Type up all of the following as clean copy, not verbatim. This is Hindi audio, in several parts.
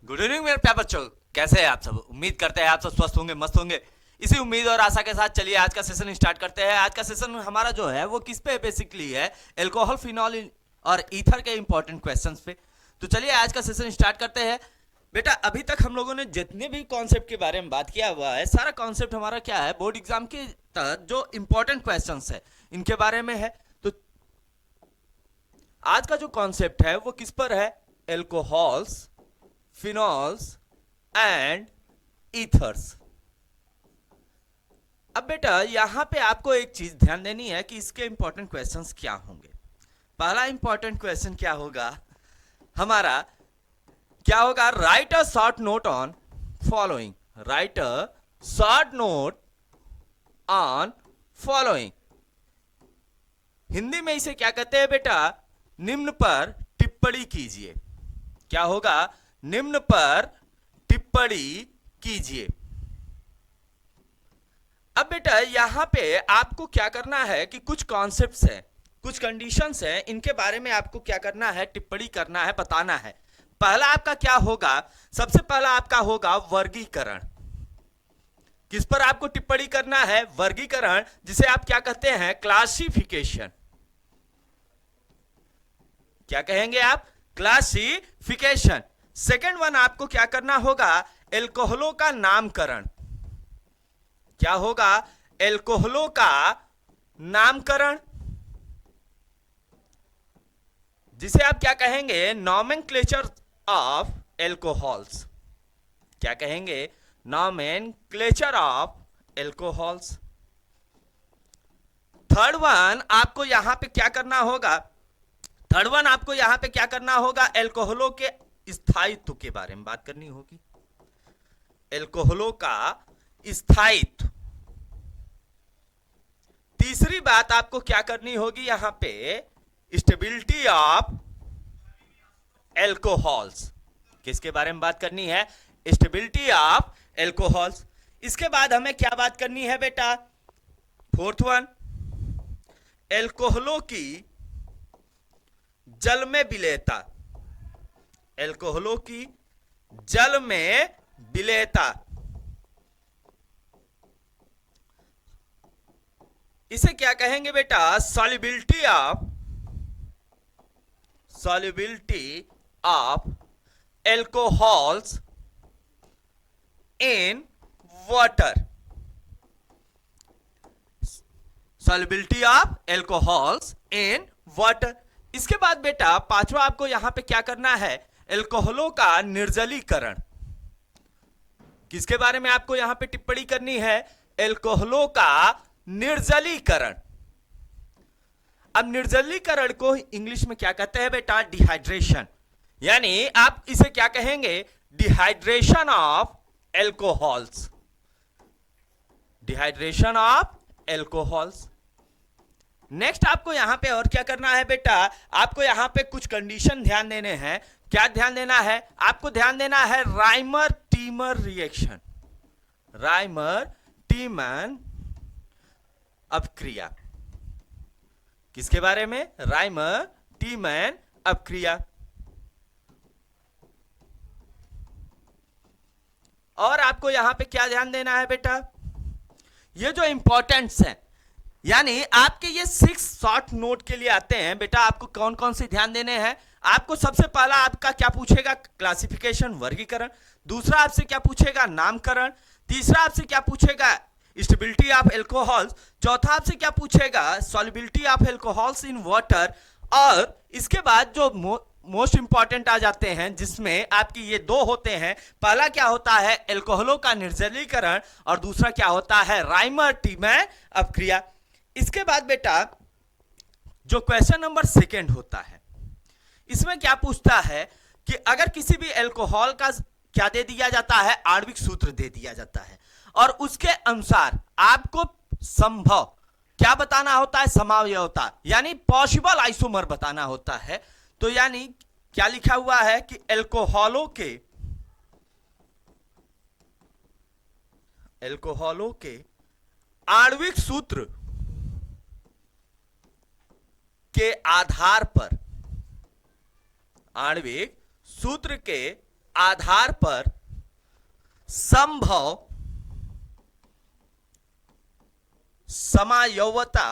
गुड इवनिंग मेरे प्यारे बच्चों। कैसे हैं आप सब? उम्मीद करते हैं आप सब स्वस्थ होंगे, मस्त होंगे। इसी उम्मीद और आशा के साथ चलिए आज का सेशन स्टार्ट करते हैं। आज का सेशन हमारा जो है वो किस पे बेसिकली है, एल्कोहल, फिनॉल और ईथर के इंपॉर्टेंट क्वेश्चंस पे। तो चलिए आज का सेशन स्टार्ट करते हैं। बेटा अभी तक हम लोगों ने जितने भी कॉन्सेप्ट के बारे में बात किया हुआ है, सारा कॉन्सेप्ट हमारा क्या है, बोर्ड एग्जाम के तहत जो इंपॉर्टेंट क्वेश्चंस है इनके बारे में है। तो आज का जो कॉन्सेप्ट है वो किस पर है, एल्कोहल्स, फिनॉल्स एंड ईथर्स। अब बेटा यहां पे आपको एक चीज ध्यान देनी है कि इसके इंपॉर्टेंट क्वेश्चंस क्या होंगे। पहला इंपॉर्टेंट क्वेश्चन क्या होगा हमारा, क्या होगा, right a short note on following. Right a short note on following. Hindi में इसे क्या कहते हैं बेटा, निम्न पर टिप्पणी कीजिए। क्या होगा, निम्न पर टिप्पणी कीजिए। अब बेटा यहां पे आपको क्या करना है कि कुछ कॉन्सेप्ट्स हैं, कुछ कंडीशंस हैं, इनके बारे में आपको क्या करना है, टिप्पणी करना है, बताना है। पहला आपका क्या होगा, सबसे पहला आपका होगा वर्गीकरण। किस पर आपको टिप्पणी करना है, वर्गीकरण, जिसे आप क्या कहते हैं, क्लासिफिकेशन। क्या कहेंगे आप, क्लासिफिकेशन। सेकेंड वन आपको क्या करना होगा, एल्कोहलों का नामकरण। क्या होगा, एल्कोहलों का नामकरण, जिसे आप क्या कहेंगे, नॉमेनक्लेचर ऑफ एल्कोहल्स। क्या कहेंगे, nomenclature of alcohols. Third one आपको यहां पे क्या करना होगा, थर्ड वन आपको यहां पे क्या करना होगा, एल्कोहलों के स्थायित्व के बारे में बात करनी होगी। एल्कोहलों का स्थायित्व। तीसरी बात आपको क्या करनी होगी यहां पे, स्टेबिलिटी ऑफ एल्कोहल्स। किसके बारे में बात करनी है, स्टेबिलिटी ऑफ एल्कोहल्स। इसके बाद हमें क्या बात करनी है बेटा, फोर्थ वन, एल्कोहलों की जल में विलेयता। एल्कोहलों की जल में विलेयता, इसे क्या कहेंगे बेटा, solubility of alcohols in water. Solubility of alcohols in water. इसके बाद बेटा पांचवा आपको यहां पे क्या करना है, एल्कोहलों का निर्जलीकरण। किसके बारे में आपको यहां पे टिप्पणी करनी है, एल्कोहलों का निर्जलीकरण। अब निर्जलीकरण को इंग्लिश में क्या कहते हैं बेटा, डिहाइड्रेशन। यानी आप इसे क्या कहेंगे, dehydration of alcohols. Dehydration of alcohols. Next आपको यहां पे और क्या करना है बेटा, आपको यहां पे कुछ कंडीशन ध्यान देने हैं। क्या ध्यान देना है, आपको ध्यान देना है राइमर टीमर रिएक्शन। राइमर टीमन अपक्रिया। किसके बारे में, राइमर टीमन अपक्रिया। और आपको यहां पे क्या ध्यान देना है बेटा, ये जो इंपॉर्टेंट्स हैं, यानी आपके ये 6 शॉर्ट नोट के लिए आते हैं बेटा, आपको कौन कौन से ध्यान देने हैं। आपको सबसे पहला आपका क्या पूछेगा, क्लासिफिकेशन, वर्गीकरण। दूसरा आपसे क्या पूछेगा, नामकरण। तीसरा आपसे क्या पूछेगा, स्टेबिलिटी ऑफ एल्कोहल्स। चौथा आपसे क्या पूछेगा, solubility of alcohols in water. और इसके बाद जो मोस्ट इंपॉर्टेंट आ जाते हैं, जिसमें आपकी ये दो होते हैं। पहला क्या होता है, एल्कोहलों का निर्जलीकरण, और दूसरा क्या होता है, राइमर टीमर अपक्रिया। इसके बाद बेटा जो क्वेश्चन नंबर सेकेंड होता है, इसमें क्या पूछता है कि अगर किसी भी एल्कोहल का क्या दे दिया जाता है, आणविक सूत्र दे दिया जाता है, और उसके अनुसार आपको संभव क्या बताना होता है, समावयवता, यानी पॉसिबल आइसोमर बताना होता है। तो यानी क्या लिखा हुआ है कि एल्कोहलों के आणविक सूत्र के आधार पर, आणविक सूत्र के आधार पर संभव समावयवता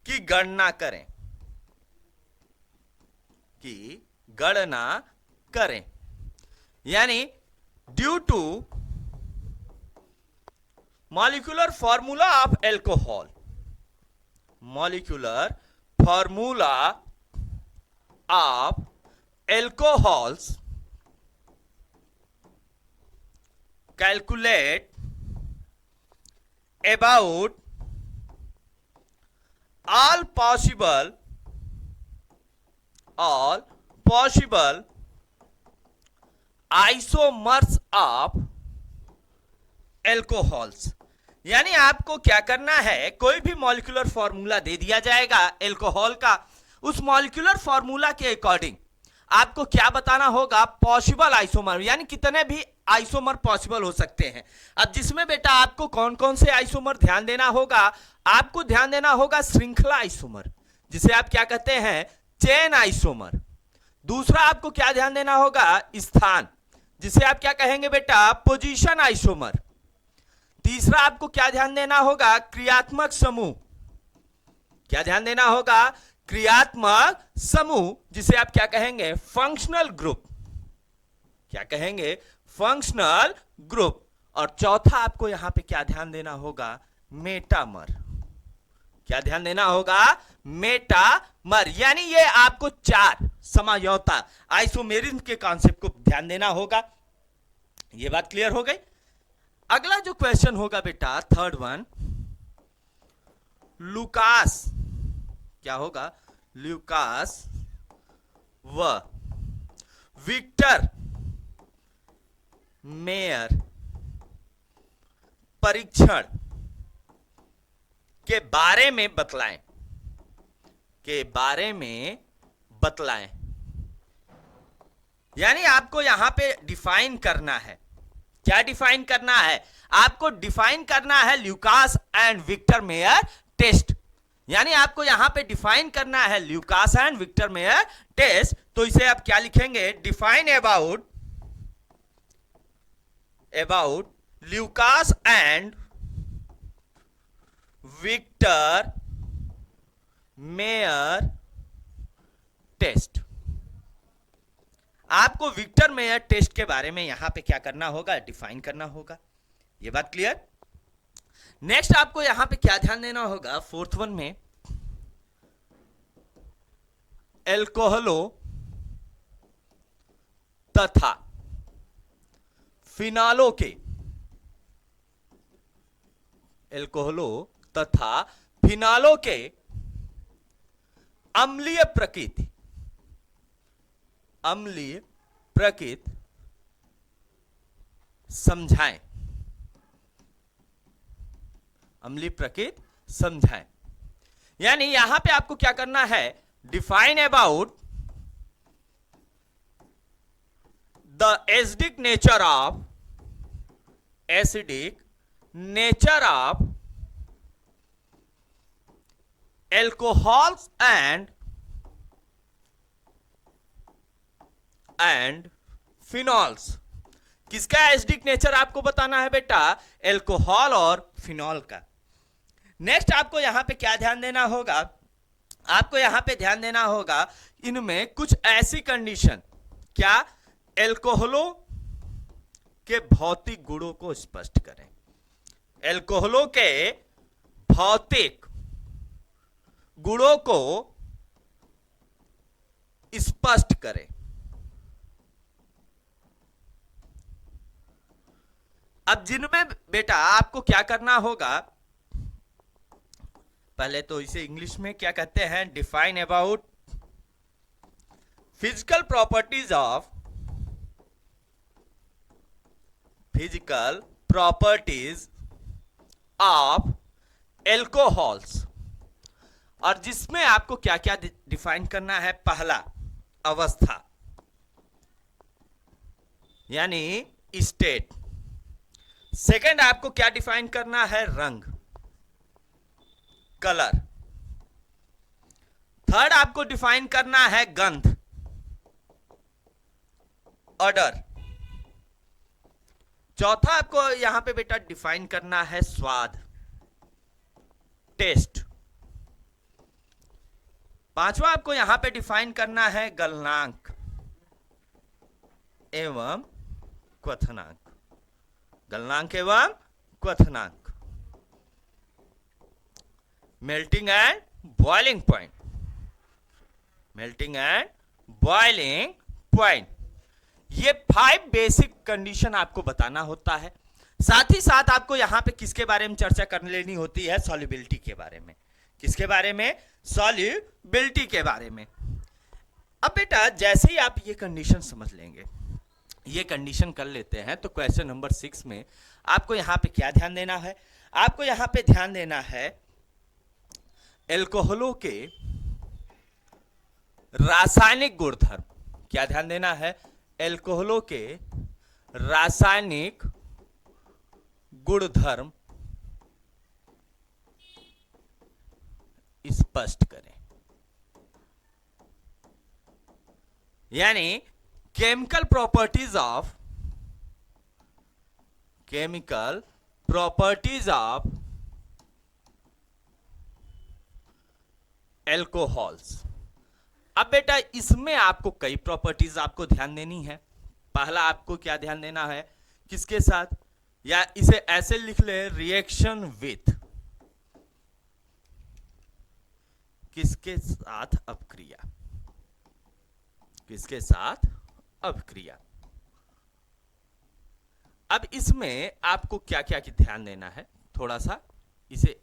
की गणना करें यानी due to molecular formula of alcohol, molecular formula of alcohols calculate about all possible isomers of alcohols। यानी आपको क्या करना है, कोई भी मॉलिक्यूलर फॉर्मूला दे दिया जाएगा एल्कोहल का, उस मॉलिक्यूलर फॉर्मूला के अकॉर्डिंग आपको क्या बताना होगा, पॉसिबल आइसोमर, यानी कितने भी आइसोमर पॉसिबल हो सकते हैं। अब जिसमें बेटा आपको कौन कौन से आइसोमर ध्यान देना होगा, आपको ध्यान देना होगा श्रृंखला आइसोमर, जिसे आप क्या कहते हैं, चेन आइसोमर। दूसरा आपको क्या ध्यान देना होगा, स्थान, जिसे आप क्या कहेंगे बेटा, पोजीशन आइसोमर। तीसरा आपको क्या ध्यान देना होगा, क्रियात्मक समूह, क्या ध्यान देना होगा, क्रियात्मक समूह, जिसे आप क्या कहेंगे, फंक्शनल ग्रुप, क्या कहेंगे, फंक्शनल ग्रुप। और चौथा आपको यहां पे क्या ध्यान देना होगा, मेटामर, क्या ध्यान देना होगा, मेटामर। यानी ये आपको चार समायोता आइसोमेरिज्म के कॉन्सेप्ट को ध्यान देना होगा। ये बात क्लियर हो गई। अगला जो क्वेश्चन होगा बेटा, थर्ड वन, लुकास, क्या होगा, ल्यूकास व विक्टर मेयर परीक्षण के बारे में बतलाएं, यानी आपको यहां पे डिफाइन करना है, क्या डिफाइन करना है, आपको डिफाइन करना है Lucas and Victor Meyer test. यानी आपको यहां पे डिफाइन करना है Lucas and Victor Meyer test. तो इसे आप क्या लिखेंगे, define about Lucas and Victor Meyer test. आपको विक्टर मेयर टेस्ट के बारे में यहां पे क्या करना होगा, डिफाइन करना होगा। ये बात क्लियर। नेक्स्ट आपको यहां पे क्या ध्यान देना होगा, फोर्थ वन में, एल्कोहलो तथा फिनालों के, एल्कोहलो तथा फिनालों के अम्लीय प्रकृति, समझाएं, अम्लीय प्रकृति समझाएं। यानी यहां पे आपको क्या करना है, define about the acidic nature of alcohols and phenols. किसका एसिडिक नेचर आपको बताना है बेटा, एल्कोहल और फिनॉल का। नेक्स्ट आपको यहां पे क्या ध्यान देना होगा, आपको यहां पे ध्यान देना होगा इनमें कुछ ऐसी कंडीशन, क्या, एल्कोहलों के भौतिक गुणों को स्पष्ट करें, एल्कोहलों के भौतिक गुणों को स्पष्ट करें। अब जिनमें बेटा आपको क्या करना होगा, पहले तो इसे इंग्लिश में क्या कहते हैं, define about physical properties of alcohols. और जिसमें आपको क्या क्या डिफाइन करना है, पहला अवस्था यानी स्टेट, सेकंड आपको क्या डिफाइन करना है, रंग, कलर, थर्ड आपको डिफाइन करना है गंध, ऑर्डर। चौथा आपको यहां पे बेटा डिफाइन करना है स्वाद, टेस्ट। पांचवा आपको यहां पे डिफाइन करना है गलनांक एवं क्वथनांक, गलनांक एवं क्वथनांक। Melting and boiling point, melting and boiling point, ये 5 बेसिक कंडीशन आपको बताना होता है। साथ ही साथ आपको यहां पे किसके बारे में चर्चा कर लेनी होती है, सॉल्युबिलिटी के बारे में। किसके बारे में, सॉल्युबिलिटी के बारे में। अब बेटा जैसे ही आप ये कंडीशन समझ लेंगे, ये कंडीशन कर लेते हैं, तो क्वेश्चन नंबर 6 में आपको यहां पे क्या ध्यान देना है, आपको यहां पे ध्यान देना है एल्कोहलों के रासायनिक गुणधर्म। क्या ध्यान देना है, एल्कोहलों के रासायनिक गुणधर्म स्पष्ट करें। यानी केमिकल प्रॉपर्टीज ऑफ एल्कोहल्स। अब बेटा इसमें आपको कई प्रॉपर्टीज आपको ध्यान देनी है। पहला आपको क्या ध्यान देना है, किसके साथ, या इसे ऐसे लिख ले, रिएक्शन विथ, किसके साथ अपक्रिया, किसके साथ अपक्रिया। अब इसमें आपको क्या क्या ध्यान देना है, थोड़ा सा इसे,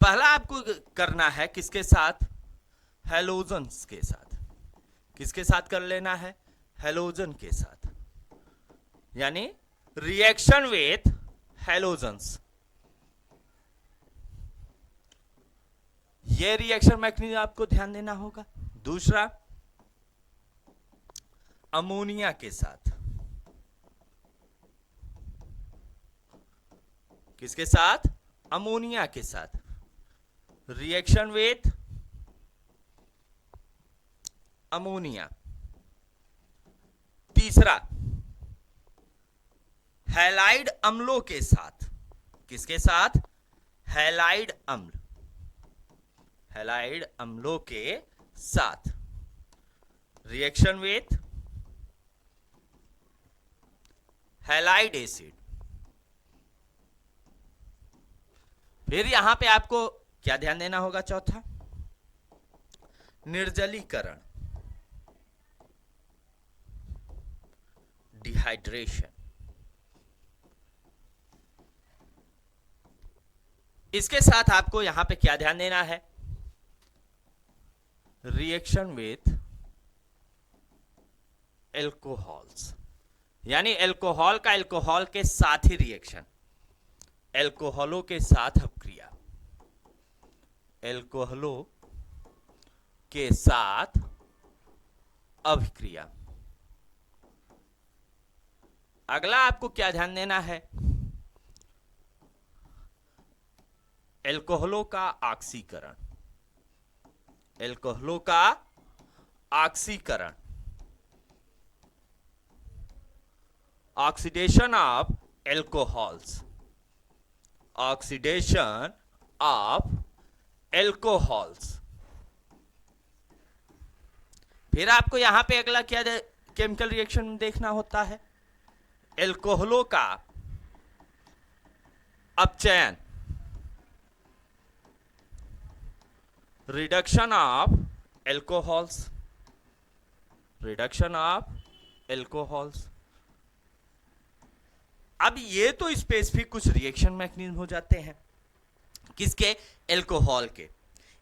पहला आपको करना है किसके साथ, हैलोजन्स के साथ। किसके साथ कर लेना है, हैलोजन के साथ, यानी रिएक्शन विथ हैलोजन्स। ये रिएक्शन मैकेनिज्म आपको ध्यान देना होगा। दूसरा अमोनिया के साथ, किसके साथ, अमोनिया के साथ, रिएक्शन विथ अमोनिया। तीसरा हैलाइड अम्लों के साथ, किसके साथ, हैलाइड अम्ल, हैलाइड अम्लों के साथ, रिएक्शन विथ हैलाइड एसिड। फिर यहां पे आपको क्या ध्यान देना होगा, चौथा निर्जलीकरण, डिहाइड्रेशन। इसके साथ आपको यहां पे क्या ध्यान देना है, रिएक्शन विथ एल्कोहल्स, यानी एल्कोहल का एल्कोहल के साथ ही रिएक्शन, एल्कोहलों के साथ अपक्रिया, एल्कोहलों के साथ अभिक्रिया। अगला आपको क्या ध्यान देना है, एल्कोहलों का ऑक्सीकरण, एल्कोहलों का ऑक्सीकरण, oxidation of alcohols, oxidation of alcohols. फिर आपको यहां पे अगला क्या केमिकल रिएक्शन देखना होता है, एल्कोहलों का अपचयन, reduction of alcohols, reduction of alcohols. अब ये तो स्पेसिफिक कुछ रिएक्शन मैकेनिज्म हो जाते हैं, किसके, एल्कोहल के।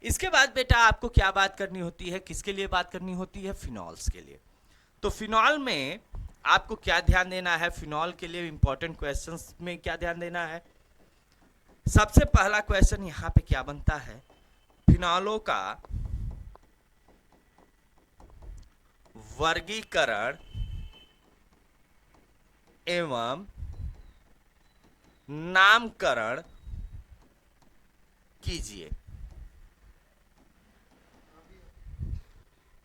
इसके बाद बेटा आपको क्या बात करनी होती है, किसके लिए बात करनी होती है, फिनॉल्स के लिए। तो फिनॉल में आपको क्या ध्यान देना है, फिनॉल के लिए इंपॉर्टेंट क्वेश्चंस में क्या ध्यान देना है। सबसे पहला क्वेश्चन यहां पे क्या बनता है, फिनॉलों का वर्गीकरण एवं नामकरण कीजिए,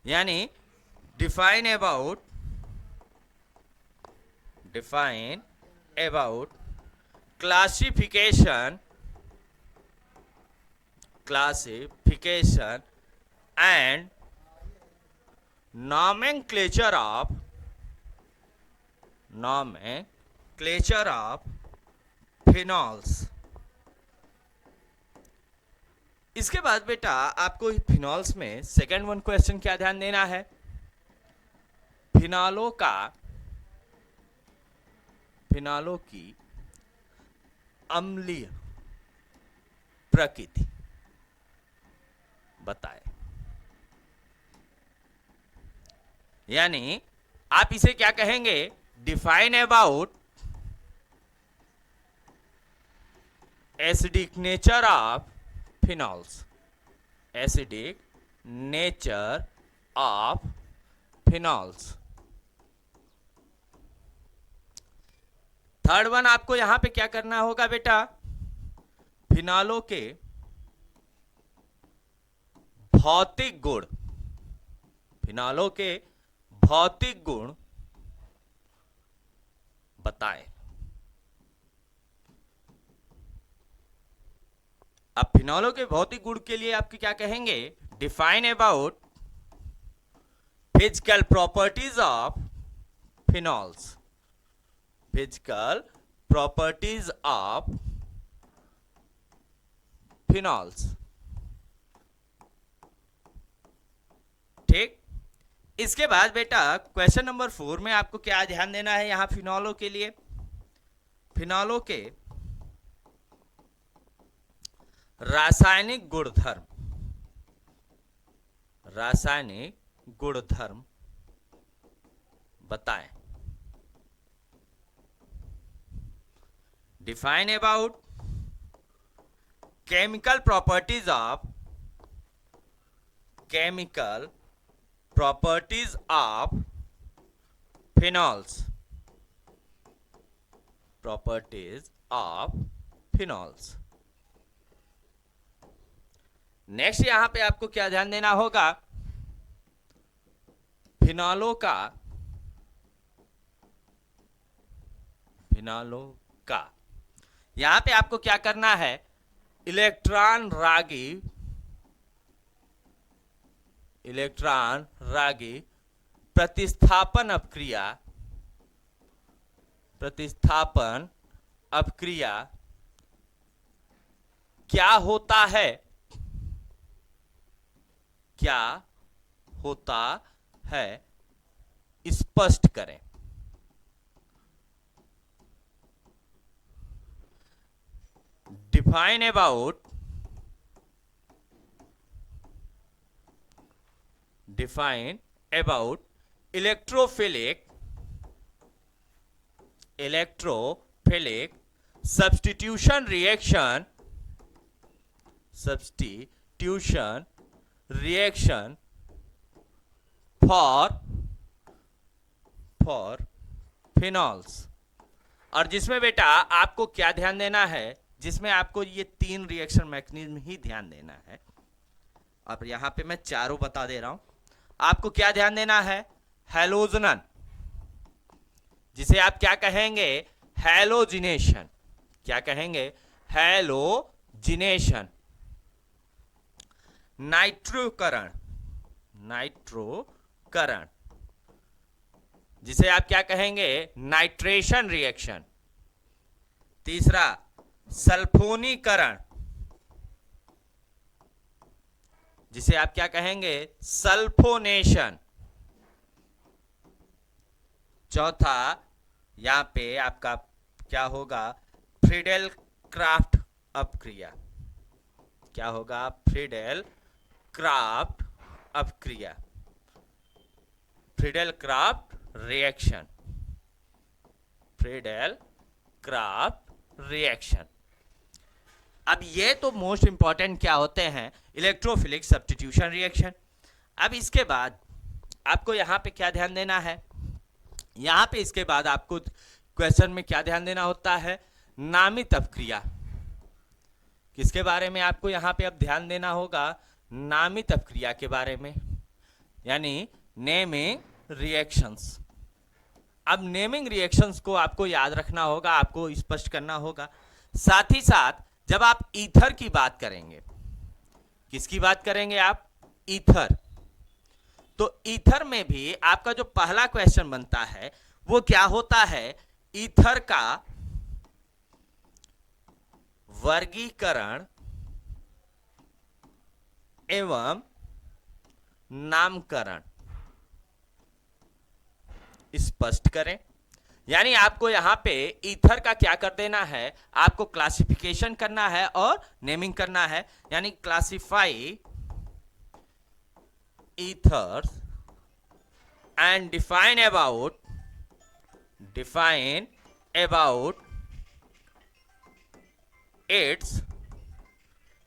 यानी define about classification and nomenclature of phenols। इसके बाद बेटा आपको फिनॉल्स में सेकंड वन क्वेश्चन क्या ध्यान देना है, फिनॉलों की अम्लीय प्रकृति बताए, यानी आप इसे क्या कहेंगे, define about acidic nature of phenols, acidic nature of phenols. Third one आपको यहां पे क्या करना होगा बेटा, फिनॉलों के भौतिक गुण, फिनॉलों के भौतिक गुण बताएं। अब फिनॉलों के भौतिक गुण के लिए आपके क्या कहेंगे, define about physical properties of phenols, physical properties of phenols. ठीक, इसके बाद बेटा क्वेश्चन नंबर 4 में आपको क्या ध्यान देना है, यहां फिनॉलों के लिए, फिनॉलों के रासायनिक गुणधर्म बताएं। Define about chemical properties of phenols. Next यहां पे आपको क्या ध्यान देना होगा, फिनॉलों का यहां पे आपको क्या करना है, इलेक्ट्रॉन रागी प्रतिस्थापन अपक्रिया क्या होता है स्पष्ट करें। Define about electrophilic substitution reaction for phenols. और जिसमें बेटा आपको क्या ध्यान देना है, जिसमें आपको ये 3 रिएक्शन मैकेनिज्म ही ध्यान देना है। अब यहां पे मैं चारों बता दे रहा हूं, आपको क्या ध्यान देना है, हैलोजनन, जिसे आप क्या कहेंगे, हैलोजिनेशन, क्या कहेंगे, हैलोजिनेशन। नाइट्रोकरण, जिसे आप क्या कहेंगे, नाइट्रेशन रिएक्शन। तीसरा सल्फोनीकरण, जिसे आप क्या कहेंगे, सल्फोनेशन। चौथा यहां पे आपका क्या होगा, फ्रीडेल क्राफ्ट अपक्रिया, क्या होगा, फ्रीडेल क्राफ्ट अपक्रिया, Friedel Crafts reaction, Friedel Crafts reaction. अब ये तो मोस्ट इंपॉर्टेंट क्या होते हैं, इलेक्ट्रोफिलिक सब्स्टिट्यूशन रिएक्शन। अब इसके बाद आपको यहां पे क्या ध्यान देना है, यहां पे इसके बाद आपको क्वेश्चन में क्या ध्यान देना होता है, नामित अपक्रिया, किसके बारे में आपको यहाँ पे अब ध्यान देना होगा? नामित अपक्रिया के बारे में, यानी नेमिंग रिएक्शंस। अब नेमिंग रिएक्शंस को आपको याद रखना होगा, आपको स्पष्ट करना होगा। साथ ही साथ जब आप ईथर की बात करेंगे, किसकी बात करेंगे आप? ईथर। तो ईथर में भी आपका जो पहला क्वेश्चन बनता है वो क्या होता है? ईथर का वर्गीकरण एवं नामकरण स्पष्ट करें। यानी आपको यहां पे ईथर का क्या कर देना है? आपको क्लासिफिकेशन करना है और नेमिंग करना है। यानी classify ethers and define about its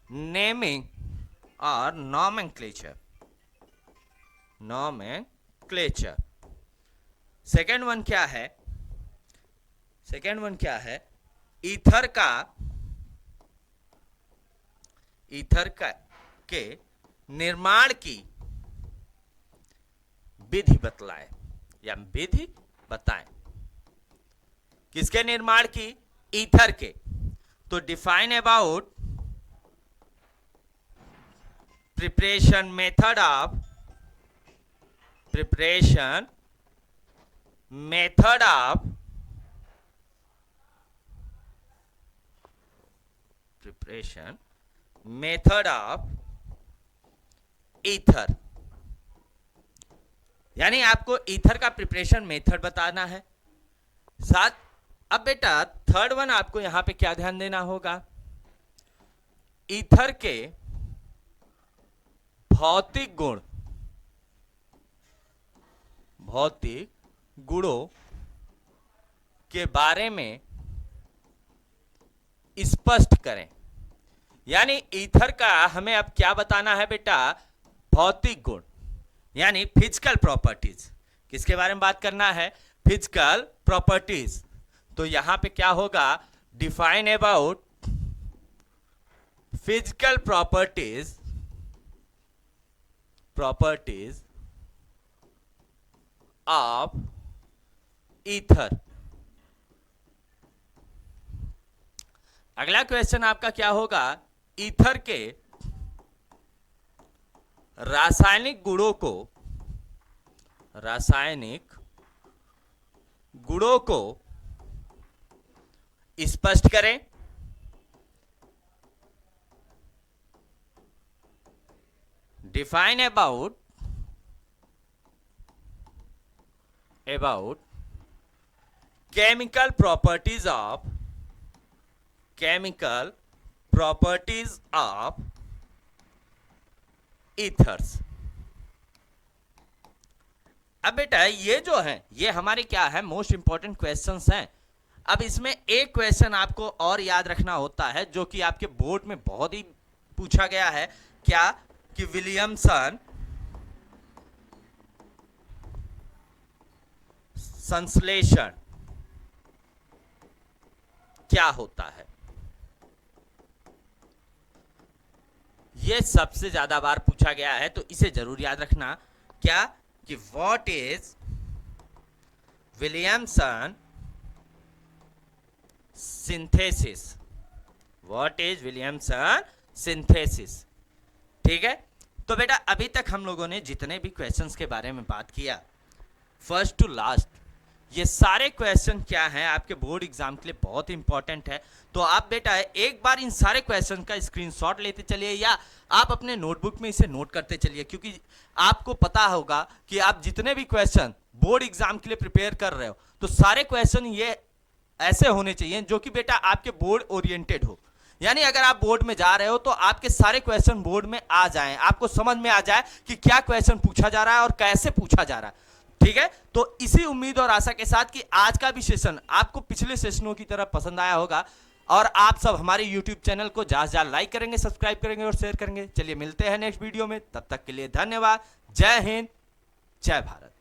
naming or nomenclature. Second one क्या है? ईथर का के निर्माण की विधि बतलाएं या विधि बताएं। किसके निर्माण की? ईथर के। तो define about preparation method of ether. यानी आपको ईथर का प्रिपरेशन मेथड बताना है। साथ अब बेटा थर्ड वन आपको यहां पे क्या ध्यान देना होगा? ईथर के भौतिक गुणों के बारे में स्पष्ट करें। यानी ईथर का हमें अब क्या बताना है बेटा? भौतिक गुण, यानी फिजिकल प्रॉपर्टीज। किसके बारे में बात करना है? Physical properties. तो यहां पे क्या होगा? Define about physical properties of ether. अगला क्वेश्चन आपका क्या होगा? ईथर के रासायनिक गुणों को स्पष्ट करें। Define about chemical properties of ethers. अब बेटा ये जो है ये हमारे क्या है? मोस्ट इंपॉर्टेंट क्वेश्चंस हैं। अब इसमें एक क्वेश्चन आपको और याद रखना होता है जो कि आपके बोर्ड में बहुत ही पूछा गया है। क्या? कि विलियमसन संश्लेषण क्या होता है? यह सबसे ज्यादा बार पूछा गया है, तो इसे जरूर याद रखना। क्या? कि व्हाट इज विलियमसन सिंथेसिस। ठीक है। तो बेटा अभी तक हम लोगों ने जितने भी क्वेश्चंस के बारे में बात किया, फर्स्ट टू लास्ट, ये सारे क्वेश्चन क्या हैं आपके बोर्ड एग्जाम के लिए बहुत इंपॉर्टेंट है। तो आप बेटा एक बार इन सारे क्वेश्चन का स्क्रीनशॉट लेते चलिए या आप अपने नोटबुक में इसे नोट करते चलिए, क्योंकि आपको पता होगा कि आप जितने भी क्वेश्चन बोर्ड एग्जाम के लिए प्रिपेयर कर रहे हो तो सारे क्वेश्चन ये ऐसे होने चाहिए जो कि बेटा आपके बोर्ड ओरिएंटेड हो। यानी अगर आप बोर्ड में जा रहे हो तो आपके सारे क्वेश्चन बोर्ड में आ जाएं, आपको समझ में आ जाए कि क्या क्वेश्चन पूछा जा रहा है और कैसे पूछा जा रहा है। ठीक है। तो इसी उम्मीद और आशा के साथ कि आज का भी सेशन आपको पिछले सेशनों की तरह पसंद आया होगा और आप सब हमारे YouTube चैनल को ज्यादा लाइक करेंगे, सब्सक्राइब करेंगे और शेयर करेंगे। चलिए मिलते हैं नेक्स्ट वीडियो में, तब तक के लिए धन्यवाद। जय हिंद, जय भारत।